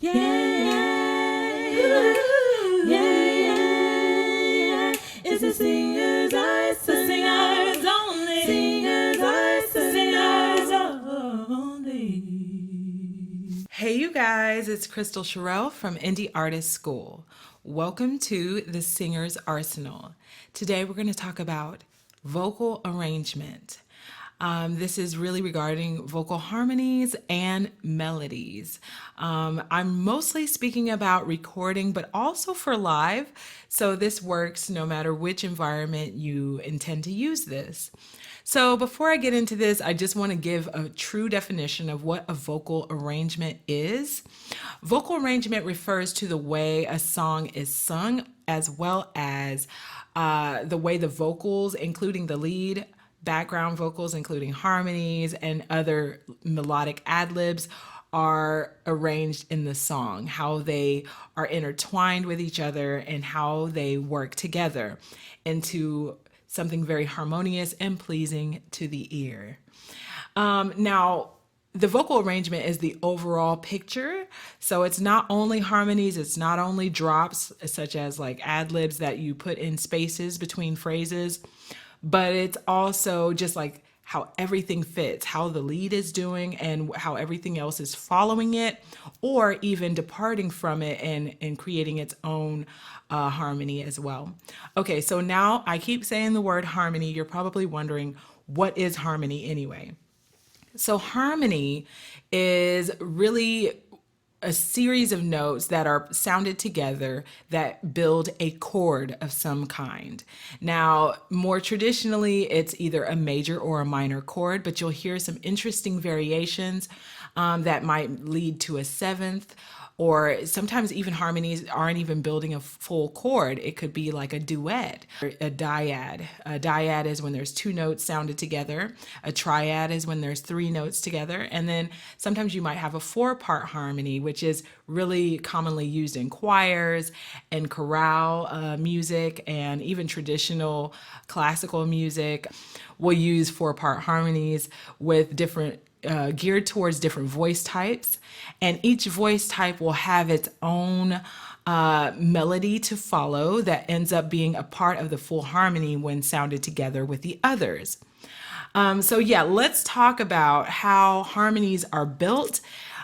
Yeah, yeah, yeah. It's the singers, the singers only. Singers only. Hey, you guys, it's Kristal Cherelle from Indie Artist School. Welcome to the Singer's Arsenal. Today we're going to talk about vocal arrangement. This is really regarding vocal harmonies and melodies. I'm mostly speaking about recording, but also for live. So this works no matter which environment you intend to use this. So before I get into this, I just want to give a true definition of what a vocal arrangement is. Vocal arrangement refers to the way a song is sung, as well as the way the vocals, including the lead, background vocals, including harmonies and other melodic ad-libs, are arranged in the song, how they are intertwined with each other and how they work together into something very harmonious and pleasing to the ear. Now, the vocal arrangement is the overall picture. So it's not only harmonies, it's not only drops, such as like ad-libs that you put in spaces between phrases, but it's also just like how everything fits, how the lead is doing and how everything else is following it, or even departing from it and creating its own harmony as well. Okay, so now I keep saying the word harmony. You're probably wondering, what is harmony anyway? So harmony is really a series of notes that are sounded together that build a chord of some kind. Now, more traditionally, it's either a major or a minor chord, but you'll hear some interesting variations that might lead to a seventh, or sometimes even harmonies aren't even building a full chord. It could be like a duet, or a dyad. A dyad is when there's two notes sounded together. A triad is when there's three notes together. And then sometimes you might have a four-part harmony, which is really commonly used in choirs and chorale music, and even traditional classical music will use four-part harmonies with different geared towards different voice types, and each voice type will have its own melody to follow that ends up being a part of the full harmony when sounded together with the others. So yeah, let's talk about how harmonies are built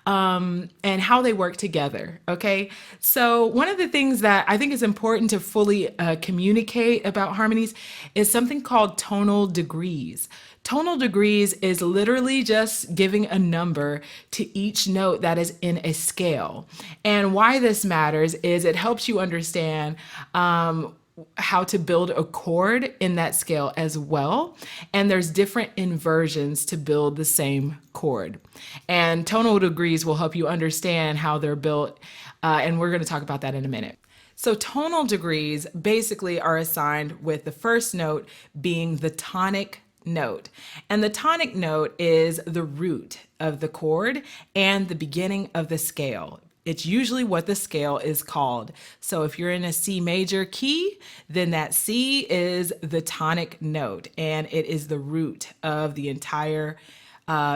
and how they work together. Okay, so one of the things that I think is important to fully communicate about harmonies is something called tonal degrees. Tonal degrees is literally just giving a number to each note that is in a scale. And why this matters is it helps you understand how to build a chord in that scale as well. And there's different inversions to build the same chord. And tonal degrees will help you understand how they're built. And we're going to talk about that in a minute. So tonal degrees basically are assigned with the first note being the tonic note. And the tonic note is the root of the chord and the beginning of the scale. It's usually what the scale is called. So if you're in a C major key, then that C is the tonic note, and it is the root of the entire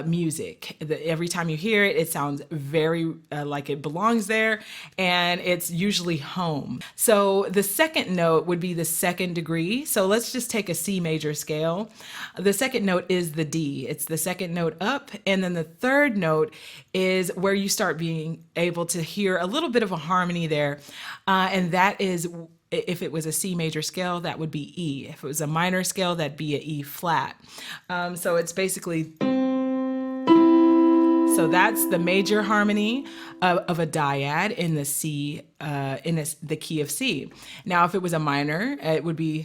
music. Every time you hear it, it sounds very like it belongs there, and it's usually home. So the second note would be the second degree. So let's just take a C major scale. The second note is the D. It's the second note up, and then the third note is where you start being able to hear a little bit of a harmony there, and that is, if it was a C major scale, that would be E. If it was a minor scale, that'd be a E flat. So it's basically, so that's the major harmony of a dyad in the C, the key of C. Now, if it was a minor, it would be,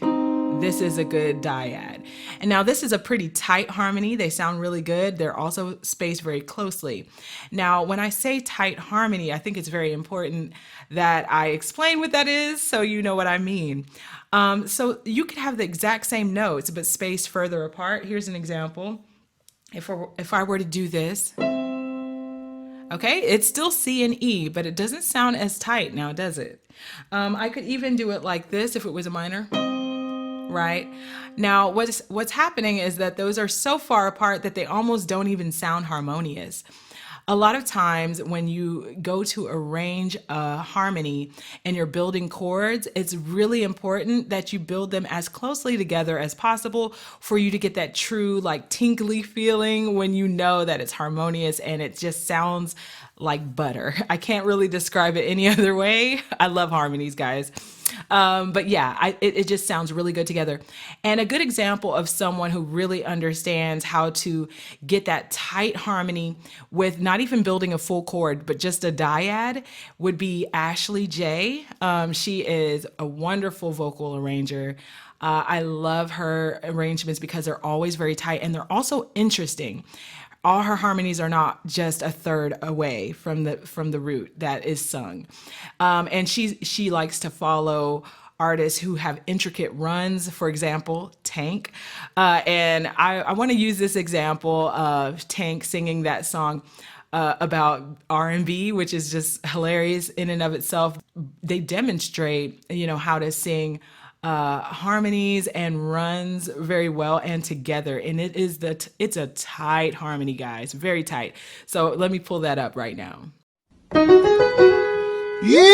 this is a good dyad. And now this is a pretty tight harmony. They sound really good. They're also spaced very closely. Now, when I say tight harmony, I think it's very important that I explain what that is so you know what I mean. So you could have the exact same notes, but spaced further apart. Here's an example. If I were to do this, okay, it's still C and E, but it doesn't sound as tight now, does it? I could even do it like this if it was a minor, right? Now, what's happening is that those are so far apart that they almost don't even sound harmonious. A lot of times when you go to arrange a harmony and you're building chords, it's really important that you build them as closely together as possible for you to get that true like tinkly feeling when you know that it's harmonious and it just sounds like butter. I can't really describe it any other way. I love harmonies, guys. But yeah, it just sounds really good together. And a good example of someone who really understands how to get that tight harmony with not even building a full chord, but just a dyad would be Ashley J. She is a wonderful vocal arranger. I love her arrangements because they're always very tight and they're also interesting. All her harmonies are not just a third away from the root that is sung, and she likes to follow artists who have intricate runs. For example, Tank, and I want to use this example of Tank singing that song about R&B, which is just hilarious in and of itself. They demonstrate, how to sing harmonies and runs very well and together, and it's a tight harmony, guys, very tight. So let me pull that up right now. Yeah.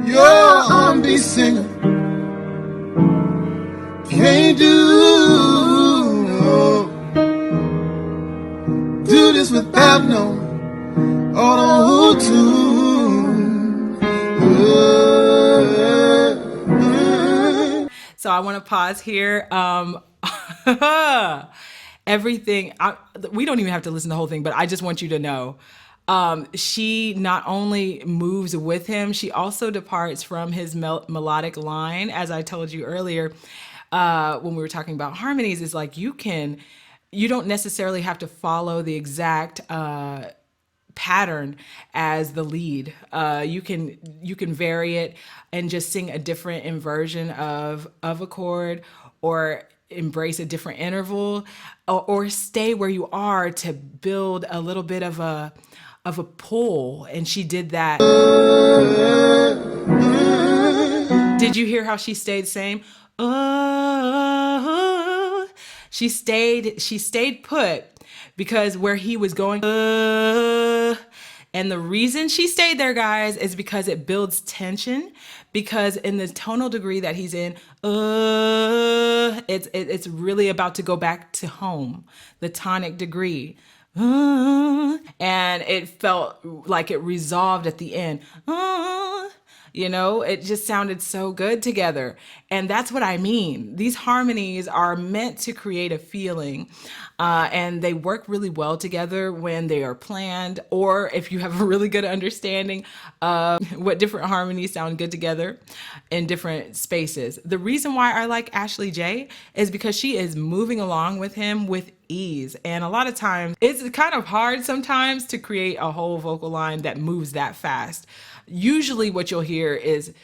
You're R&B singer, can't do this without no auto-tune. So I want to pause here. Everything, we don't even have to listen to the whole thing, but I just want you to know, she not only moves with him, she also departs from his melodic line. As I told you earlier, when we were talking about harmonies, is like you don't necessarily have to follow the exact pattern as the lead. You can vary it and just sing a different inversion of a chord, or embrace a different interval, or stay where you are to build a little bit of a pull. And she did that. Did you hear how she stayed same? She stayed put, because where he was going, and the reason she stayed there, guys, is because it builds tension. Because in the tonal degree that he's in, it's really about to go back to home, the tonic degree. And it felt like it resolved at the end. It just sounded so good together. And that's what I mean. These harmonies are meant to create a feeling, and they work really well together when they are planned, or if you have a really good understanding of what different harmonies sound good together in different spaces. The reason why I like Ashley J is because she is moving along with him with ease. And a lot of times it's kind of hard sometimes to create a whole vocal line that moves that fast. Usually what you'll hear is,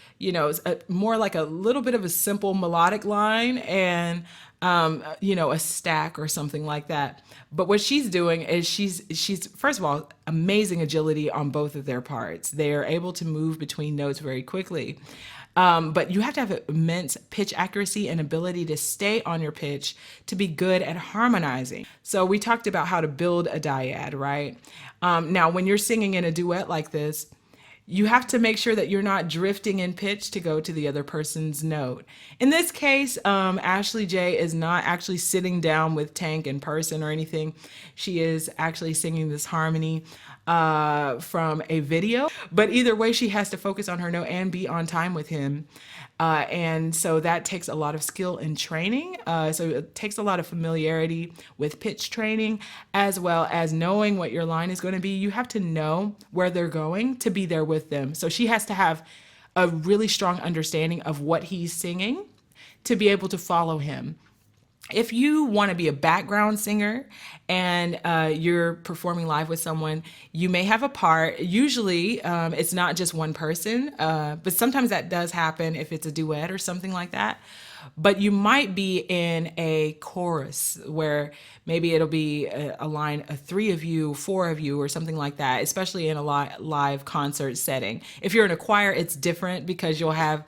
more like a little bit of a simple melodic line and, a stack or something like that. But what she's doing is she's first of all, amazing agility on both of their parts. They are able to move between notes very quickly. But you have to have immense pitch accuracy and ability to stay on your pitch to be good at harmonizing. So we talked about how to build a dyad, right? Now, when you're singing in a duet like this, you have to make sure that you're not drifting in pitch to go to the other person's note. In this case, Ashley J is not actually sitting down with Tank in person or anything. She is actually singing this harmony from a video. But either way, she has to focus on her note and be on time with him. And so that takes a lot of skill and training. So it takes a lot of familiarity with pitch training, as well as knowing what your line is going to be. You have to know where they're going to be there with them. So she has to have a really strong understanding of what he's singing to be able to follow him. If you want to be a background singer and you're performing live with someone, you may have a part. Usually it's not just one person, but sometimes that does happen if it's a duet or something like that. But you might be in a chorus where maybe it'll be a line of 3 of you, 4 of you, or something like that, especially in a live concert setting. If you're in a choir, it's different because you'll have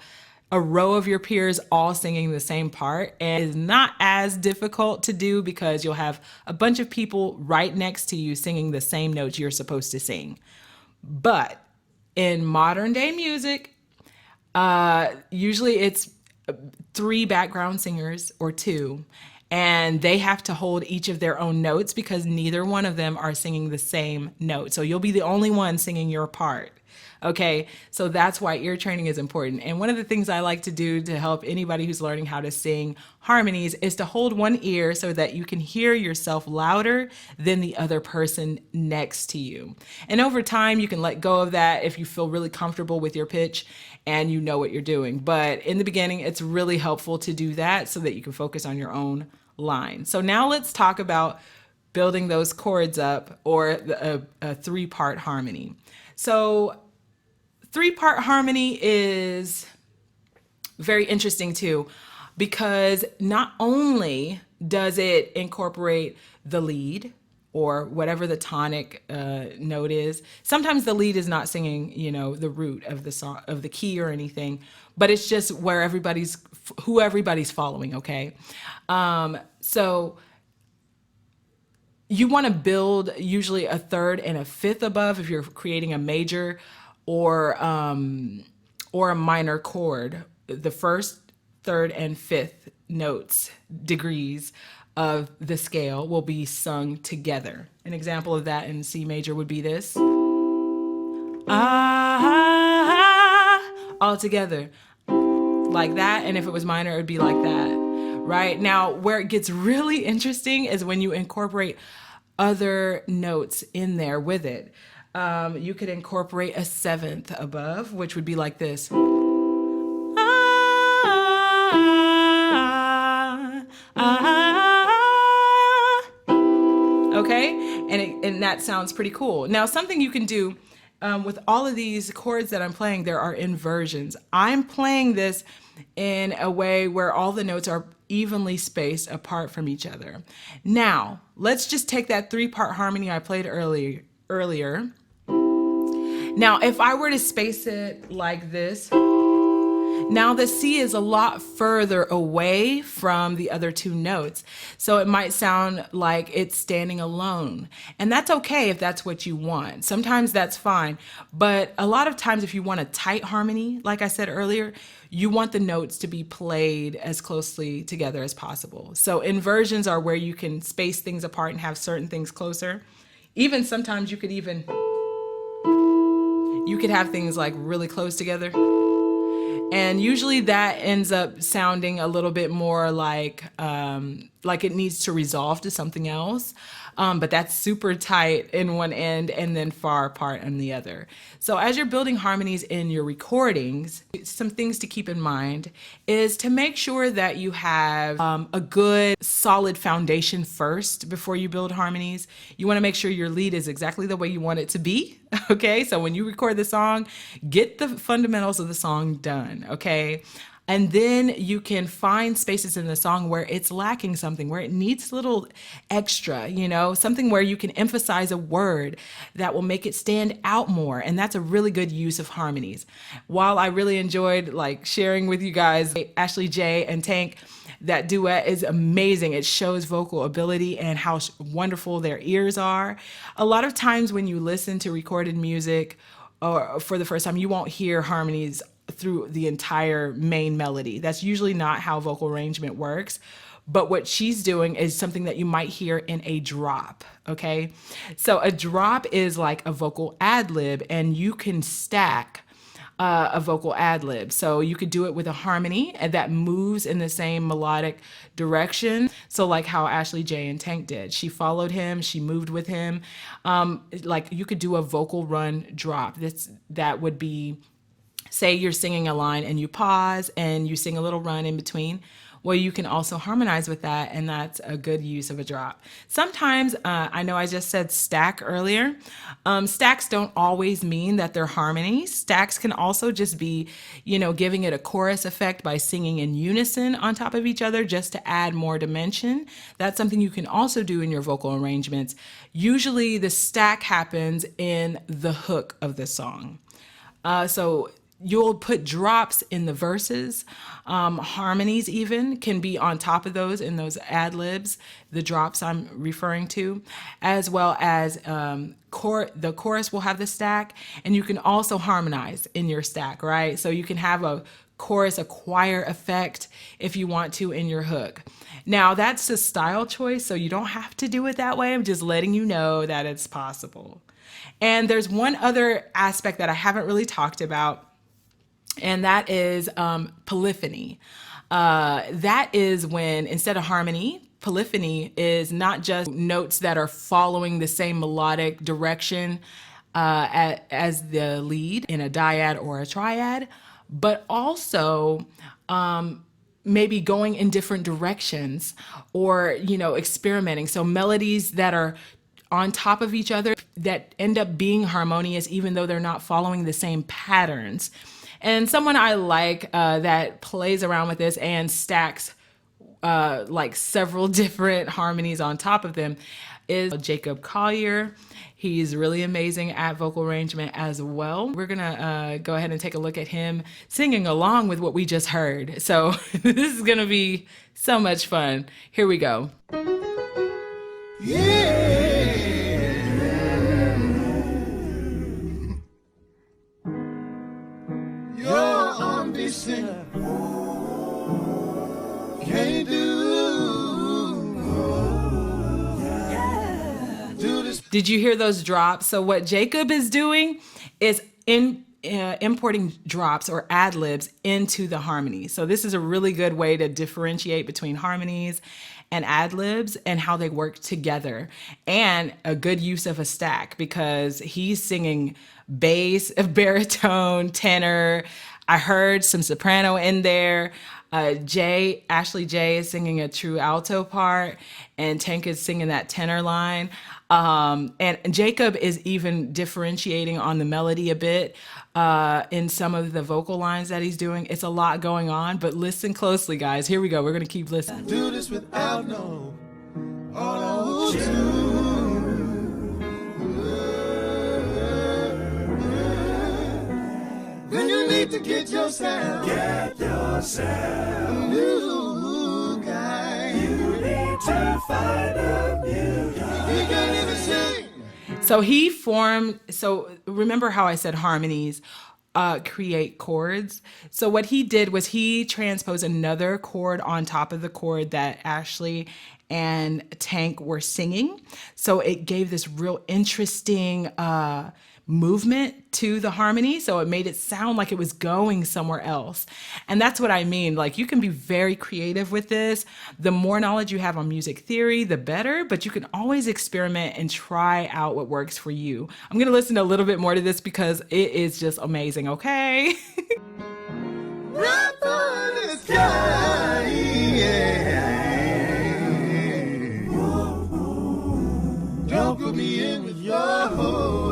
a row of your peers all singing the same part, and it's not as difficult to do because you'll have a bunch of people right next to you singing the same notes you're supposed to sing. But in modern day music, usually it's 3 background singers or 2, and they have to hold each of their own notes because neither one of them are singing the same note. So you'll be the only one singing your part. Okay, so that's why ear training is important. And one of the things I like to do to help anybody who's learning how to sing harmonies is to hold one ear so that you can hear yourself louder than the other person next to you. And over time, you can let go of that if you feel really comfortable with your pitch and you know what you're doing. But in the beginning, it's really helpful to do that so that you can focus on your own line. So now let's talk about building those chords up, or a 3-part harmony. So 3-part harmony is very interesting too, because not only does it incorporate the lead or whatever the tonic note is. Sometimes the lead is not singing, the root of the song, of the key or anything, but it's just who everybody's following. Okay, so you want to build usually a 3rd and a 5th above if you're creating a major or a minor chord. The 1st, 3rd, and 5th notes, degrees of the scale, will be sung together. An example of that in C major would be this. All together, like that. And if it was minor, it would be like that. Right? Now, where it gets really interesting is when you incorporate other notes in there with it. You could incorporate a 7th above, which would be like this. Okay, and that sounds pretty cool. Now, something you can do with all of these chords that I'm playing, there are inversions. I'm playing this in a way where all the notes are evenly spaced apart from each other. Now, let's just take that 3-part harmony I played earlier. Now, if I were to space it like this, now the C is a lot further away from the other 2 notes. So it might sound like it's standing alone. And that's okay if that's what you want. Sometimes that's fine. But a lot of times if you want a tight harmony, like I said earlier, you want the notes to be played as closely together as possible. So inversions are where you can space things apart and have certain things closer. Even sometimes you could have things like really close together. And usually that ends up sounding a little bit more like it needs to resolve to something else. But that's super tight in one end and then far apart on the other. So as you're building harmonies in your recordings, some things to keep in mind is to make sure that you have a good solid foundation first before you build harmonies. You want to make sure your lead is exactly the way you want it to be. Okay, so when you record the song, get the fundamentals of the song done. Okay. And then you can find spaces in the song where it's lacking something, where it needs a little extra, something where you can emphasize a word that will make it stand out more. And that's a really good use of harmonies. While I really enjoyed sharing with you guys Ashley J and Tank, that duet is amazing. It shows vocal ability and how wonderful their ears are. A lot of times when you listen to recorded music or for the first time, you won't hear harmonies through the entire main melody. That's usually not how vocal arrangement works. But what she's doing is something that you might hear in a drop, okay? So a drop is like a vocal ad-lib, and you can stack a vocal ad-lib. So you could do it with a harmony that moves in the same melodic direction. So like how Ashley J and Tank did. She followed him, she moved with him. You could do a vocal run drop. That would be, say you're singing a line and you pause and you sing a little run in between. Well, you can also harmonize with that, and that's a good use of a drop. Sometimes, I know I just said stack earlier. Stacks don't always mean that they're harmonies. Stacks can also just be, giving it a chorus effect by singing in unison on top of each other just to add more dimension. That's something you can also do in your vocal arrangements. Usually the stack happens in the hook of the song. So you'll put drops in the verses. Harmonies even can be on top of those in those ad libs, the drops I'm referring to, as well as the chorus will have the stack, and you can also harmonize in your stack, right? So you can have a chorus, a choir effect if you want to in your hook. Now that's a style choice, so you don't have to do it that way. I'm just letting you know that it's possible. And there's one other aspect that I haven't really talked about, and that is polyphony. That is when instead of harmony, polyphony is not just notes that are following the same melodic direction as the lead in a dyad or a triad, but also maybe going in different directions or, experimenting. So melodies that are on top of each other that end up being harmonious, even though they're not following the same patterns. And someone I like that plays around with this and stacks like several different harmonies on top of them is Jacob Collier. He's really amazing at vocal arrangement as well. We're gonna go ahead and take a look at him singing along with what we just heard. So this is gonna be so much fun. Here we go. Yeah. You're R&B singer. Can't do this. Did you hear those drops? So what Jacob is doing is importing drops or ad libs into the harmony. So this is a really good way to differentiate between harmonies and ad libs and how they work together, and a good use of a stack because he's singing bass, baritone, tenor. I heard some soprano in there. Ashley J is singing a true alto part, and Tank is singing that tenor line. And Jacob is even differentiating on the melody a bit in some of the vocal lines that he's doing. It's a lot going on, but listen closely, guys. Here we go. We're going to keep listening. Do this without no auto-tune. Then you need to get yourself a new guy. You need to find a new guy. He can't even sing. So remember how I said harmonies create chords? So what he did was he transposed another chord on top of the chord that Ashley and Tank were singing. So it gave this real interesting movement to the harmony. So it made it sound like it was going somewhere else. And that's what I mean. Like, you can be very creative with this. The more knowledge you have on music theory, the better, but you can always experiment and try out what works for you. I'm going to listen a little bit more to this because it is just amazing. Okay. Run for the sky, yeah. Don't put me in with your hopes.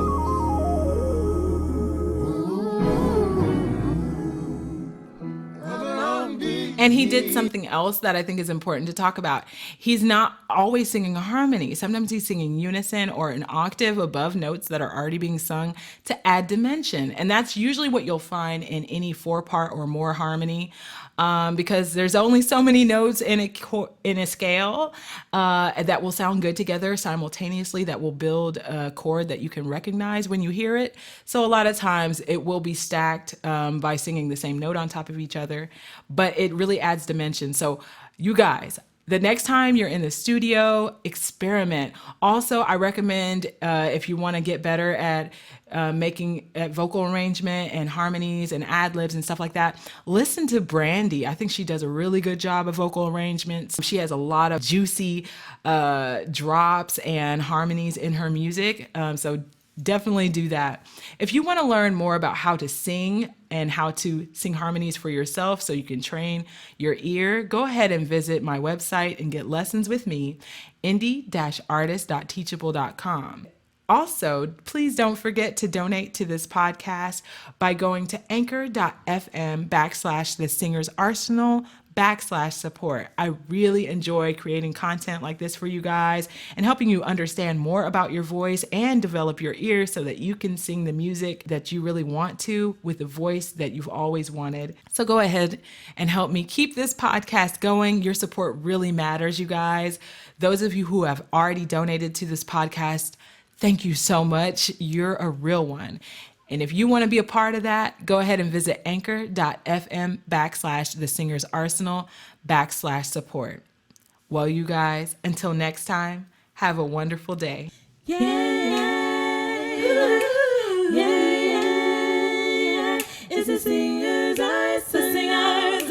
And he did something else that I think is important to talk about. He's not always singing a harmony. Sometimes he's singing unison or an octave above notes that are already being sung to add dimension. And that's usually what you'll find in any 4-part or more harmony, because there's only so many notes in a scale that will sound good together simultaneously, that will build a chord that you can recognize when you hear it. So a lot of times it will be stacked by singing the same note on top of each other, but it really adds dimension. So you guys, the next time you're in the studio, experiment. Also, I recommend if you want to get better at making vocal arrangement and harmonies and ad libs and stuff like that, listen to Brandy. I think she does a really good job of vocal arrangements. She has a lot of juicy drops and harmonies in her music. So definitely do that. If you want to learn more about how to sing and how to sing harmonies for yourself so you can train your ear, go ahead and visit my website and get lessons with me, indie-artist.teachable.com. Also, please don't forget to donate to this podcast by going to anchor.fm/The Singers Arsenal /support. I really enjoy creating content like this for you guys and helping you understand more about your voice and develop your ear so that you can sing the music that you really want to with the voice that you've always wanted. So go ahead and help me keep this podcast going. Your support really matters, you guys. Those of you who have already donated to this podcast, thank you so much. You're a real one. And if you want to be a part of that, go ahead and visit anchor.fm /thesingersarsenal /support. Well, you guys, until next time, have a wonderful day. Yeah, yeah, yeah, yeah. It's the singers, the singers.